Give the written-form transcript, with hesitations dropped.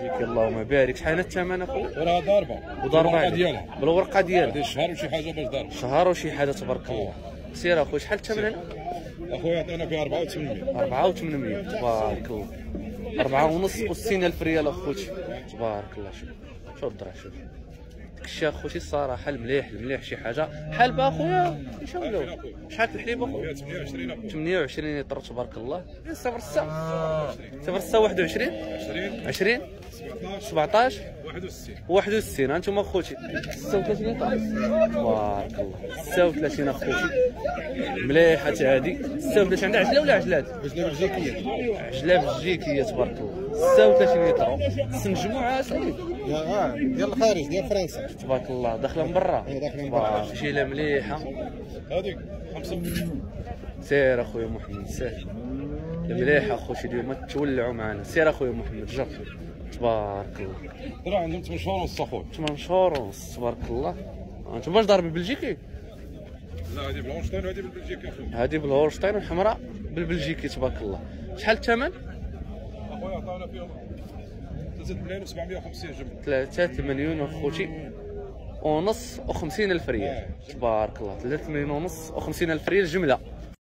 بلجيكي اللهم بارك. شحال الثمن اخويا؟ راه ضاربه وضربه ديالها بالورقه ديالها. هذا الشهر وشي حاجه باش ضاربه. شهر وشي حاجه تبارك الله. سير اخويا شحال الثمن هنا؟ اخويا عطينا فيها 4800. 4800 تبارك الله. 4.5 ريال اخوتي تبارك الله. شوف الدرع شوف داكشي اخوتي الصراحه المليح شي حاجه حالبه اخويا. نشوفوا شحال الحليب اخويا؟ 28 لتر تبارك الله. صفر 6 21 20 17 61 هانتوما اخوتي 36 لتر تبارك الله. 36 اخوتي مليحه هادي. 36 عندها عجله ولا عجلات؟ عجله بلجيكيه. عجله بلجيكيه تبارك الله. 36 لتر مجموعه سيدي ديال الخارج ديال فرنسا تبارك الله. داخله من برا. داخله من برا. شيله مليحه هذيك 5. سير اخويا محمد سير. مليحه اخوتي اليوم تولعوا معنا. سير اخويا محمد جر تبارك الله. راه عندهم 8 شهور ونص اخويا. 8 شهور ونص تبارك الله. انتم واش ضارب بلجيكي؟ لا هذه بالهولشتاين وهذه بالبلجيكي اخويا. هذه بالهولشتاين والحمراء بالبلجيكي تبارك الله. شحال الثمن؟ اخويا عطاونا فيهم 3,750 جمله. 3 مليون اخوتي ونص و50 الف ريال تبارك الله. 3 مليون ونص و50 الف ريال جمله